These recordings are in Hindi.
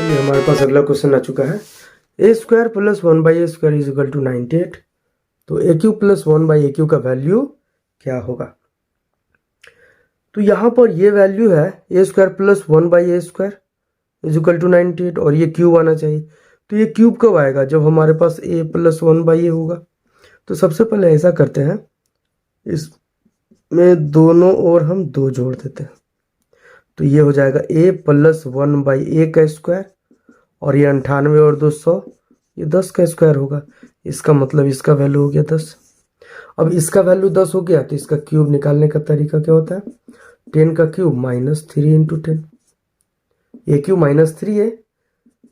चलिए हमारे पास अगला क्वेश्चन आ चुका है। A square plus 1/a² is equal to 98। तो ए क्यू प्लस 1/a³ का वैल्यू क्या होगा? तो यहाँ पर ये वैल्यू है a square plus 1/a² is equal to 98 और ये क्यूब आना चाहिए। तो ये क्यूब कब आएगा? जब हमारे पास a प्लस 1/a होगा। तो सबसे पहले ऐसा करते हैं, इसमें दोनों ओर हम 2 जोड़ देते हैं। तो ये हो जाएगा a प्लस 1/a का स्क्वायर और ये 98 और 2 100, ये 10 का स्क्वायर होगा। इसका मतलब इसका वैल्यू हो गया 10। अब इसका वैल्यू 10 हो गया तो इसका क्यूब निकालने का तरीका क्या होता है? 10 का क्यूब -3 इंटू 10। ए क्यूब -3 है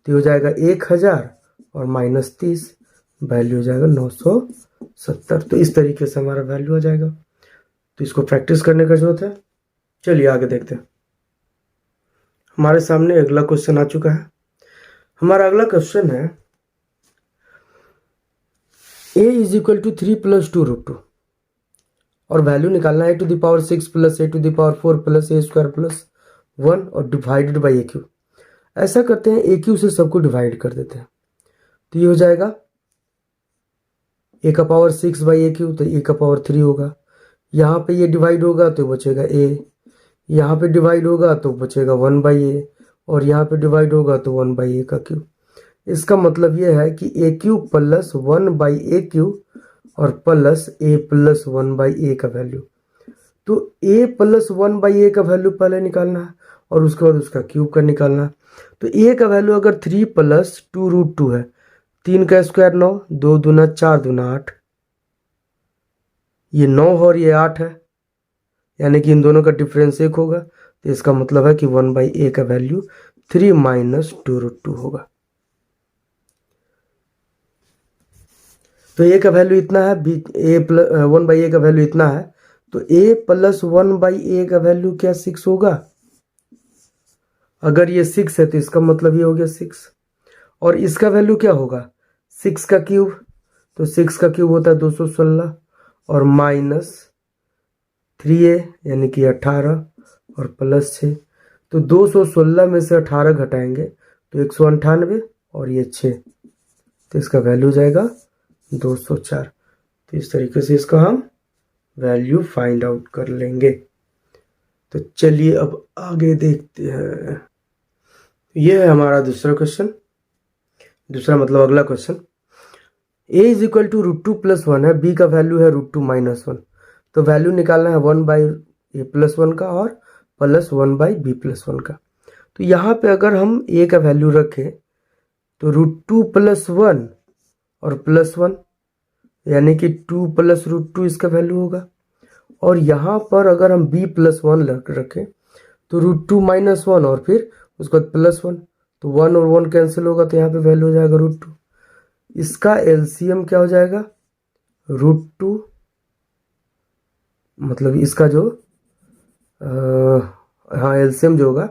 तो हो जाएगा 1000 और -30 वैल्यू हो जाएगा 970। तो इस तरीके से हमारा वैल्यू आ जाएगा। तो इसको प्रैक्टिस करने का जरूरत है। चलिए आगे देखते हैं। हमारे सामने अगला क्वेश्चन आ चुका है। हमारा अगला क्वेश्चन है a is equal to 3 plus 2√2 और वैल्यू निकालना है a⁶ plus a⁴ plus a² plus 1 और डिवाइडेड बाई ए क्यू। ऐसा करते हैं, ए क्यू से सबको डिवाइड कर देते हैं। तो ये हो जाएगा a⁶/a³ तो a⁴ होगा। यहाँ पे ये डिवाइड होगा तो बचेगा a, यहाँ पे डिवाइड होगा तो बचेगा 1/a और यहाँ पे डिवाइड होगा तो 1/a का क्यूब। इसका मतलब ये है कि a³ प्लस 1/a³ और प्लस a प्लस 1/a का वैल्यू। तो a प्लस 1/a का वैल्यू पहले निकालना है और उसके बाद उसका क्यूब का निकालना है। तो a का वैल्यू अगर 3 प्लस 2√2 है, 3 का स्क्वायर 9, 2 दूना 4 दूना 8, ये 9 और ये 8 है, यानी कि इन दोनों का डिफरेंस 1 होगा। तो इसका मतलब है कि 1/a का वैल्यू 3 माइनस 2√2 होगा। तो a का वैल्यू इतना है, 1/a का वैल्यू इतना है। तो a प्लस 1/a का वैल्यू क्या 6 होगा? अगर ये 6 है तो इसका मतलब ये हो गया 6। और इसका वैल्यू क्या होगा? 6 का क्यूब। तो 6 का क्यूब होता है 216 और माइनस 3a यानी कि 18 और प्लस 6। तो 216 में से 18 घटाएंगे तो 198 और ये 6, तो इसका वैल्यू हो जाएगा 204। तो इस तरीके से इसका हम वैल्यू फाइंड आउट कर लेंगे। तो चलिए अब आगे देखते हैं। यह है हमारा दूसरा क्वेश्चन, दूसरा मतलब अगला question. a is equal to √2 plus 1 है, b का वैल्यू है √2 माइनस 1। तो वैल्यू निकालना है 1/a प्लस 1 का और प्लस 1/b प्लस 1 का। तो यहाँ पे अगर हम a का वैल्यू रखें तो √2 प्लस 1 और प्लस 1 यानी कि 2 प्लस √2 इसका वैल्यू होगा। और यहाँ पर अगर हम b प्लस 1 रखें तो √2 माइनस 1 और फिर उसके बाद प्लस 1, तो 1 और 1 कैंसिल होगा तो यहाँ पे वैल्यू हो जाएगा √2। इसका एलसीएम क्या हो जाएगा? √2, मतलब इसका जो हाँ एलसीएम जो होगा,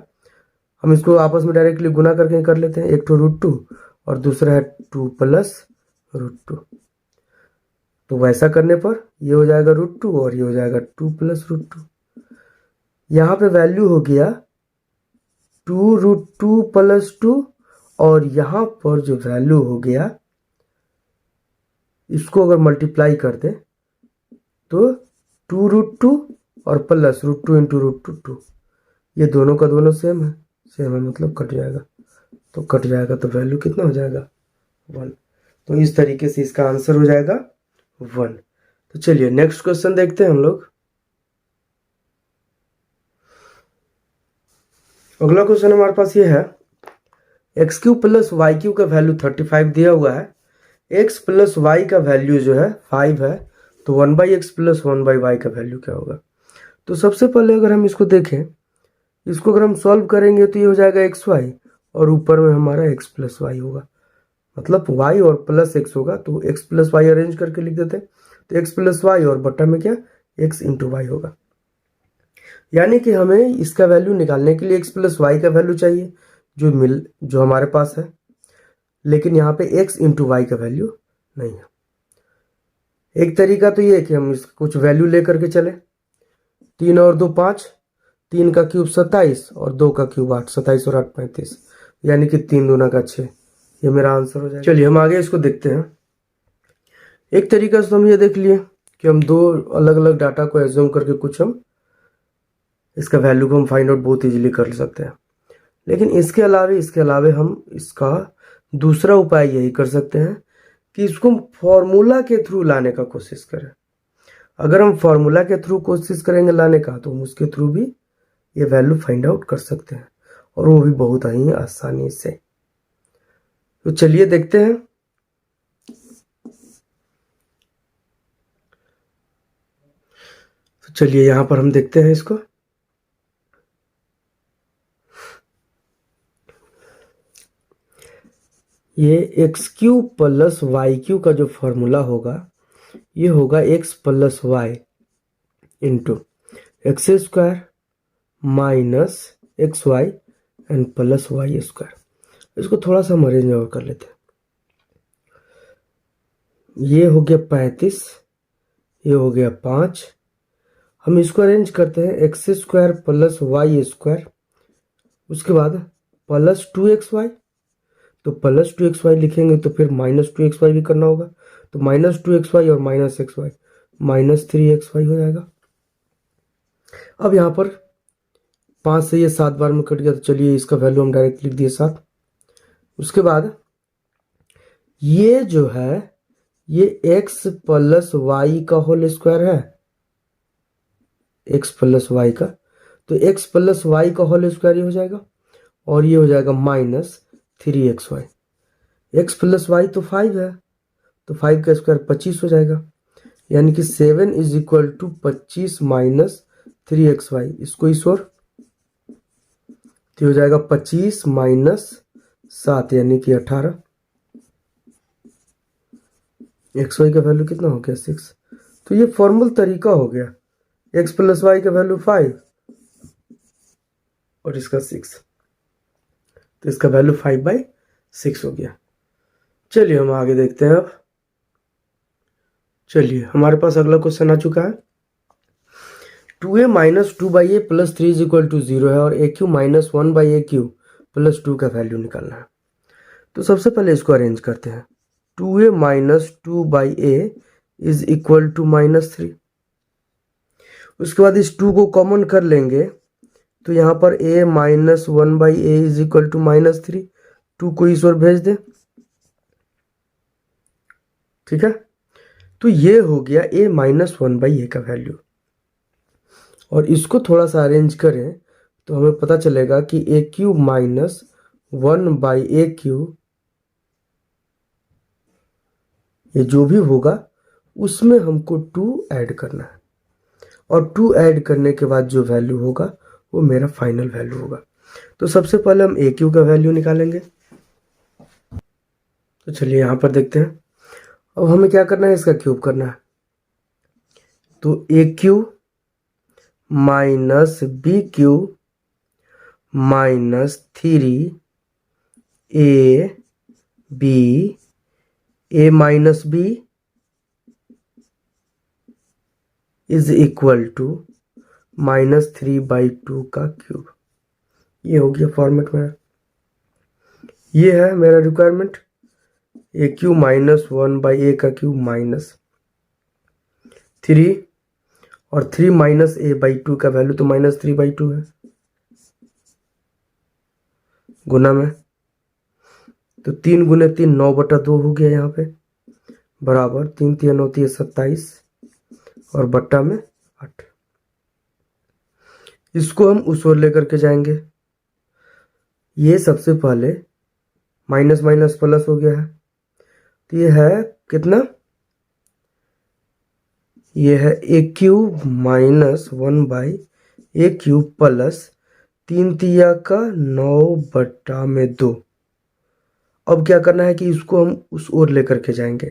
हम इसको आपस में डायरेक्टली गुना करके कर लेते हैं। एक तो √2 और दूसरा है 2 प्लस √2। तो वैसा करने पर ये हो जाएगा √2 और ये हो जाएगा 2 प्लस √2। यहाँ पे वैल्यू हो गया 2√2 प्लस 2 और यहाँ पर जो वैल्यू हो गया, इसको अगर मल्टीप्लाई कर दे तो 2√2 और प्लस √2 इंटू √2, ये दोनों का दोनों सेम है, मतलब कट जाएगा। तो कट जाएगा तो वैल्यू कितना हो जाएगा? 1। तो इस तरीके से इसका आंसर हो जाएगा 1। तो चलिए नेक्स्ट क्वेश्चन देखते हैं हम लोग। अगला क्वेश्चन हमारे पास ये है, x³ प्लस y³ का वैल्यू 35 दिया हुआ है, x प्लस y का वैल्यू जो है 5 है, तो 1/x प्लस 1/y का वैल्यू क्या होगा? तो सबसे पहले अगर हम इसको देखें, इसको अगर हम सॉल्व करेंगे तो ये हो जाएगा xy और ऊपर में हमारा x प्लस y होगा, मतलब y और प्लस x होगा। तो x प्लस y अरेंज करके लिख देते हैं। तो x प्लस y और बट्टा में क्या x इंटू y होगा। यानी कि हमें इसका वैल्यू निकालने के लिए x प्लस y का वैल्यू चाहिए जो हमारे पास है, लेकिन यहाँ पे x इंटू वाई का वैल्यू नहीं है। एक तरीका तो ये है कि हम इसका कुछ वैल्यू लेकर के चले। 3 और 2 5, 3 का क्यूब 27 और 2 का क्यूब 8, 27 और 8 35। यानी कि 3 दूना का 6, ये मेरा आंसर हो जाएगा। चलिए हम आगे इसको देखते हैं। एक तरीका से हम ये देख लिए कि हम दो अलग अलग डाटा को एज्यूम करके कुछ हम इसका वैल्यू को हम फाइंड आउट बहुत इजीली कर सकते हैं। लेकिन इसके अलावे हम इसका दूसरा उपाय यही कर सकते हैं कि इसको फॉर्मूला के थ्रू लाने का कोशिश करें। अगर हम फॉर्मूला के थ्रू कोशिश करेंगे लाने का तो हम उसके थ्रू भी ये वैल्यू फाइंड आउट कर सकते हैं, और वो भी बहुत ही आसानी से। तो चलिए देखते हैं। तो चलिए यहां पर हम देखते हैं इसको। ये x q plus y q का जो फॉर्मूला होगा ये होगा x plus y into x square minus x y and plus y square. इसको थोड़ा सा हम अरेंज और कर लेते हैं। ये हो गया 35, ये हो गया 5। हम इसको अरेंज करते हैं x square plus y square, उसके बाद प्लस 2xy। तो प्लस 2xy लिखेंगे तो फिर माइनस 2xy भी करना होगा, तो माइनस 2xy और माइनस xy माइनस 3xy हो जाएगा। अब यहाँ पर 5 से ये 7 बार में कट गया, तो चलिए इसका वैल्यू हम डायरेक्ट लिख दिए 7। उसके बाद ये जो है ये x प्लस वाई का होल स्क्वायर है, x प्लस वाई का, तो x प्लस वाई का होल स्क्वायर ये हो जाएगा, और ये हो जाएगा minus 3xy। x plus Y तो 5 है, तो 5 का स्क्वायर 25 हो जाएगा, यानी कि 7 is equal to 25 minus 3xy। इसको इस ओर तो हो जाएगा 25 माइनस 7 यानी कि 18। xy का वैल्यू कितना हो गया 6। तो ये फॉर्मल तरीका हो गया, x प्लस वाई का वैल्यू 5 और इसका 6, तो इसका वैल्यू 5/6 हो गया। चलिए हम आगे देखते हैं। अब चलिए हमारे पास अगला क्वेश्चन आ चुका है। 2a minus 2/a plus 3 is equal to 0 है, और aq माइनस 1/aq प्लस 2 का वैल्यू निकालना है। तो सबसे पहले इसको अरेंज करते हैं। 2a minus 2/a is equal to minus 3। उसके बाद इस 2 को कॉमन कर लेंगे, तो यहाँ पर a minus 1/a is equal to minus 3। 2 को इस ओर भेज दें, ठीक है। तो ये हो गया a माइनस 1/a का वैल्यू, और इसको थोड़ा सा अरेंज करें तो हमें पता चलेगा कि aq माइनस 1/aq ये जो भी होगा उसमें हमको 2 ऐड करना है, और 2 ऐड करने के बाद जो वैल्यू होगा वो मेरा फाइनल वैल्यू होगा। तो सबसे पहले हम aq का वैल्यू निकालेंगे। तो चलिए यहाँ पर देखते हैं। अब हमें क्या करना है, इसका क्यूब करना है। तो aq minus bq minus 3 a minus b is equal to minus 3/2 का क्यूब। ये हो गया फॉर्मेट मेरा। ये है मेरा रिक्वायरमेंट, aq माइनस 1/a का क्यूब माइनस 3, और 3 माइनस a/2 का वैल्यू तो माइनस 3/2 है, गुना में। तो 3 गुने 3 9/2 हो गया यहाँ पे, बराबर 3 3 होती है 27, और बट्टा में 8। इसको हम उस ओर लेकर के जाएंगे। ये सबसे पहले माइनस माइनस प्लस हो गया है, तो ये है कितना, ये है aq माइनस 1/aq प्लस 3 तिया का 9/2। अब क्या करना है कि इसको हम उस ओर लेकर के जाएंगे,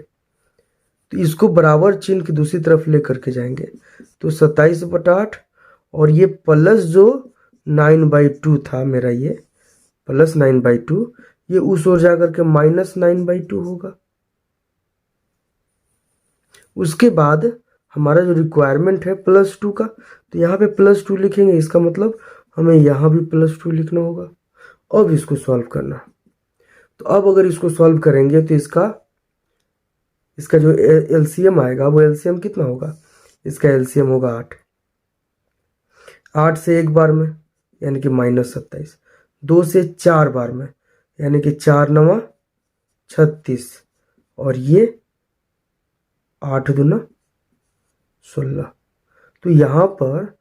तो इसको बराबर चिन्ह की दूसरी तरफ लेकर के जाएंगे, तो 27/8, और ये प्लस जो 9/2 था मेरा, ये प्लस 9/2, ये उस ओर जाकर के माइनस 9/2 होगा। उसके बाद हमारा जो रिक्वायरमेंट है प्लस 2 का, तो यहाँ पे प्लस 2 लिखेंगे, इसका मतलब हमें यहाँ भी प्लस 2 लिखना होगा, अब इसको सॉल्व करना। तो अब अगर इसको सॉल्व करेंगे तो इसका जो एलसीएम आएगा वो एलसीएम कितना होगा, इसका एलसीएम होगा 8। 8 से एक बार में यानी कि -27, 2 से 4 बार में यानी कि 4 9 36, और ये 8 दूना 16। तो यहाँ पर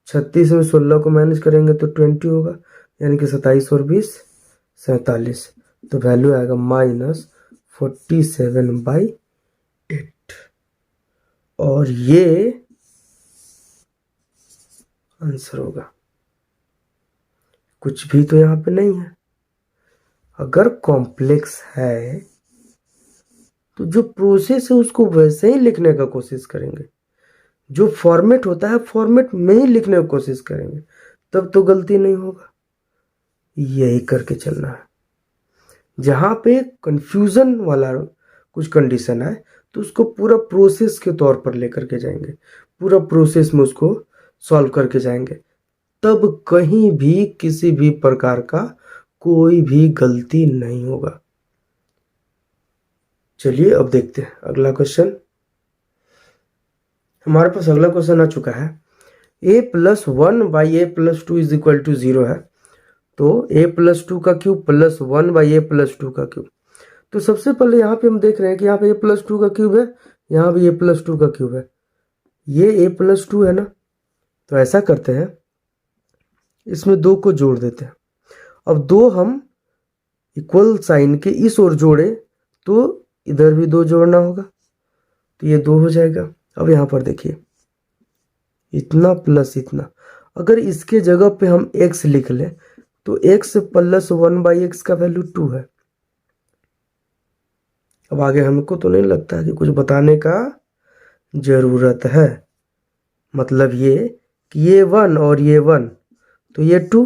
36 में 16 को माइनस करेंगे तो 20 होगा, यानी कि 27 और 20 47। तो वैल्यू आएगा -47/8, और ये आंसर होगा। कुछ भी तो यहाँ पे नहीं है। अगर कॉम्प्लेक्स है तो जो प्रोसेस है उसको वैसे ही लिखने का कोशिश करेंगे, जो फॉर्मेट होता है फॉर्मेट में ही लिखने की कोशिश करेंगे, तब तो गलती नहीं होगा। यही करके चलना है। जहाँ पे कंफ्यूजन वाला कुछ कंडीशन है तो उसको पूरा प्रोसेस के तौर पर लेकर के जाएंगे, पूरा प्रोसेस में उसको सॉल्व करके जाएंगे, तब कहीं भी किसी भी प्रकार का कोई भी गलती नहीं होगा। चलिए अब देखते हैं अगला क्वेश्चन। हमारे पास अगला क्वेश्चन आ चुका है। a+1/a+2 इज इक्वल टू 0 है। तो a+2 का क्यूब +1/a+2 का क्यूब। तो सबसे पहले यहाँ पे हम देख रहे हैं कि यहाँ पे a+2 का क्यूब है, यहाँ भी a+2 का क्यूब है, ये a+2 है ना। तो ऐसा करते हैं, इसमें 2 को जोड़ देते हैं। अब 2 हम इक्वल साइन के इस ओर जोड़े तो इधर भी 2 जोड़ना होगा, तो ये 2 हो जाएगा। अब यहाँ पर देखिए, इतना प्लस इतना, अगर इसके जगह पे हम x लिख लें तो x +1/x का वैल्यू 2 है। अब आगे हमको तो नहीं लगता कि कुछ बताने का जरूरत है। मतलब ये कि ये 1 और ये 1, तो ये 2,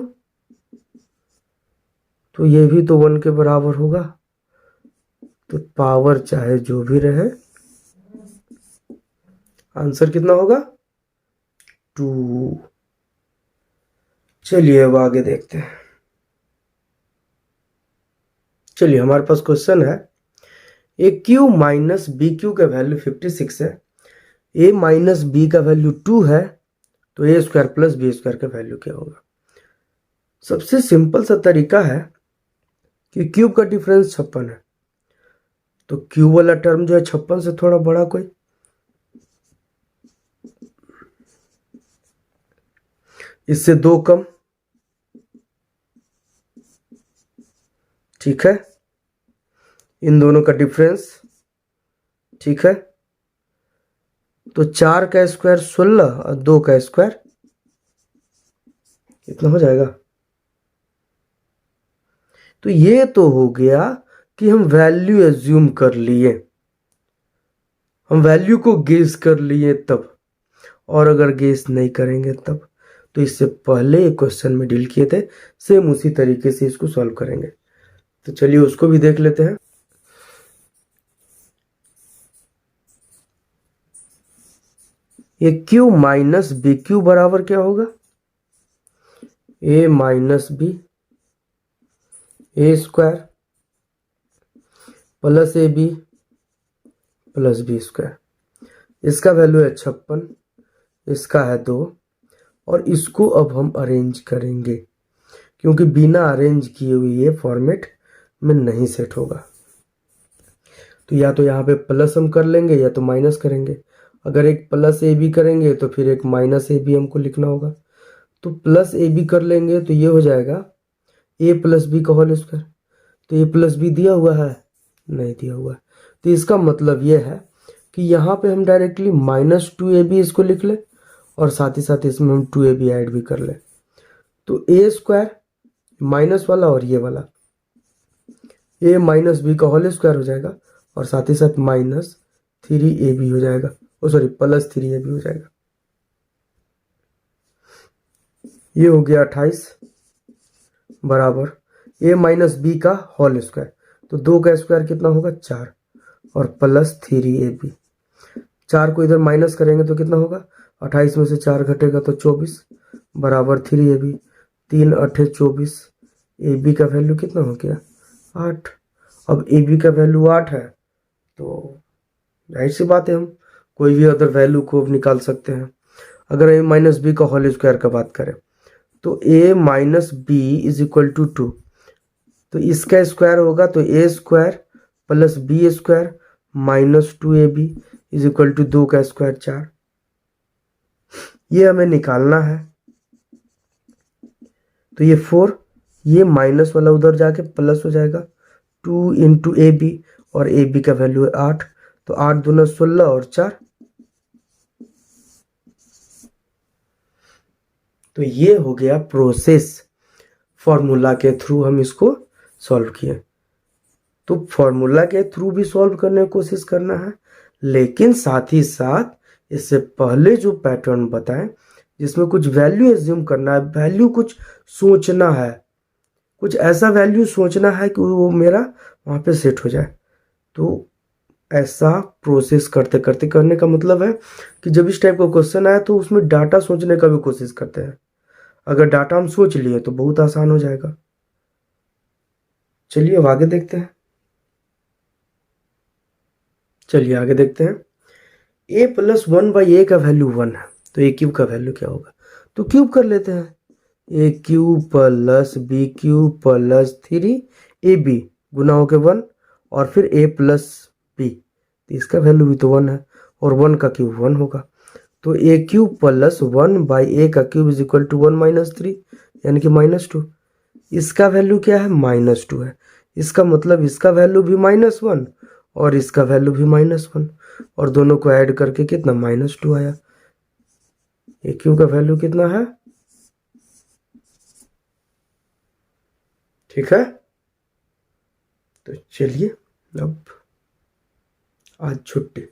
तो ये भी तो 1 के बराबर होगा। तो पावर चाहे जो भी रहे, आंसर कितना होगा 2। चलिए अब आगे देखते हैं। चलिए हमारे पास क्वेश्चन है, ए क्यू माइनस बी क्यू का वैल्यू 56 है, ए माइनस बी का वैल्यू 2 है, तो a square plus b square का वैल्यू क्या होगा। सबसे सिंपल सा तरीका है कि क्यूब का डिफरेंस 56 है, तो क्यूब वाला टर्म जो है 56 से थोड़ा बड़ा कोई, इससे 2 कम, ठीक है, इन दोनों का डिफरेंस, ठीक है। तो 4 का स्क्वायर 16 और 2 का स्क्वायर इतना हो जाएगा। तो ये तो हो गया कि हम वैल्यू एज्यूम कर लिए, हम वैल्यू को गेस कर लिए तब, और अगर गेस नहीं करेंगे तब। तो इससे पहले एक क्वेश्चन में डील किए थे, सेम उसी तरीके से इसको सॉल्व करेंगे। तो चलिए उसको भी देख लेते हैं। ये क्यू माइनस बी क्यू बराबर क्या होगा, a minus b a square plus a b plus b square. इसका वैल्यू है 56, इसका है 2, और इसको अब हम अरेंज करेंगे, क्योंकि बिना अरेंज किए हुए ये फॉर्मेट में नहीं सेट होगा। तो या तो यहाँ पे प्लस हम कर लेंगे या तो माइनस करेंगे। अगर एक प्लस ए बी करेंगे तो फिर एक माइनस ए बी हमको लिखना होगा। तो प्लस ए बी कर लेंगे तो ये हो जाएगा ए प्लस बी का होल स्क्वायर। तो ए प्लस बी दिया हुआ है, नहीं दिया हुआ है, तो इसका मतलब ये है कि यहाँ पे हम डायरेक्टली -2ab इसको लिख लें, और साथ ही साथ इसमें हम 2ab ऐड भी कर लें। तो ए स्क्वायर माइनस वाला और ये वाला ए माइनस बी का होल स्क्वायर हो जाएगा, और साथ ही साथ -3ab हो जाएगा, सॉरी +3ab हो जाएगा। ये हो गया 28 बराबर ए माइनस बी का होल स्क्वायर, तो 2 का स्क्वायर कितना होगा 4, और +3ab। 4 को इधर माइनस करेंगे तो कितना होगा, 28 में से 4 घटेगा तो 24 बराबर 3ab। 3 8 24, ए बी का वैल्यू कितना हो गया 8। अब ए बी का वैल्यू 8 है तो जाहिर सी बात है हम कोई भी अदर वैल्यू को निकाल सकते हैं। अगर ए माइनस बी का होल स्क्वायर का बात करें तो a minus b is equal to 2, तो इसका स्क्वायर होगा तो a square plus b square minus 2ab is equal to 2 का स्क्वायर 4। ये हमें निकालना है तो ये 4, ये माइनस वाला उधर जाके प्लस हो जाएगा 2 इंटू ए बी, और ए बी का वैल्यू है 8, तो 8 दूना 16 और 4। तो ये हो गया प्रोसेस, फॉर्मूला के थ्रू हम इसको सॉल्व किए। तो फॉर्मूला के थ्रू भी सॉल्व करने की कोशिश करना है, लेकिन साथ ही साथ इससे पहले जो पैटर्न बताएं जिसमें कुछ वैल्यू एज्यूम करना है, वैल्यू कुछ सोचना है, कुछ ऐसा वैल्यू सोचना है कि वो मेरा वहाँ पे सेट हो जाए। तो ऐसा प्रोसेस करते करते, करने का मतलब है कि जब इस टाइप का क्वेश्चन आए तो उसमें डाटा सोचने का भी कोशिश करते हैं। अगर डाटा हम सोच लिए तो बहुत आसान हो जाएगा। चलिए अब आगे देखते हैं। चलिए आगे देखते हैं। ए प्लस 1/a का वैल्यू 1 है तो ए क्यूब का वैल्यू क्या होगा, तो क्यूब कर लेते हैं। A cube plus b cube plus 3ab गुना हो के 1 और फिर a प्लस बी, तो इसका वैल्यू भी तो 1 है और 1 का क्यूब 1 होगा। तो ए क्यूब प्लस 1/a का cube is equal to 1 minus 3 यानी कि -2। इसका वैल्यू क्या है -2 है, इसका मतलब इसका वैल्यू भी -1 और इसका वैल्यू भी -1, और दोनों को ऐड करके कितना -2 आया। ए क्यू का वैल्यू कितना है, ठीक है। तो चलिए अब आज छुट्टी।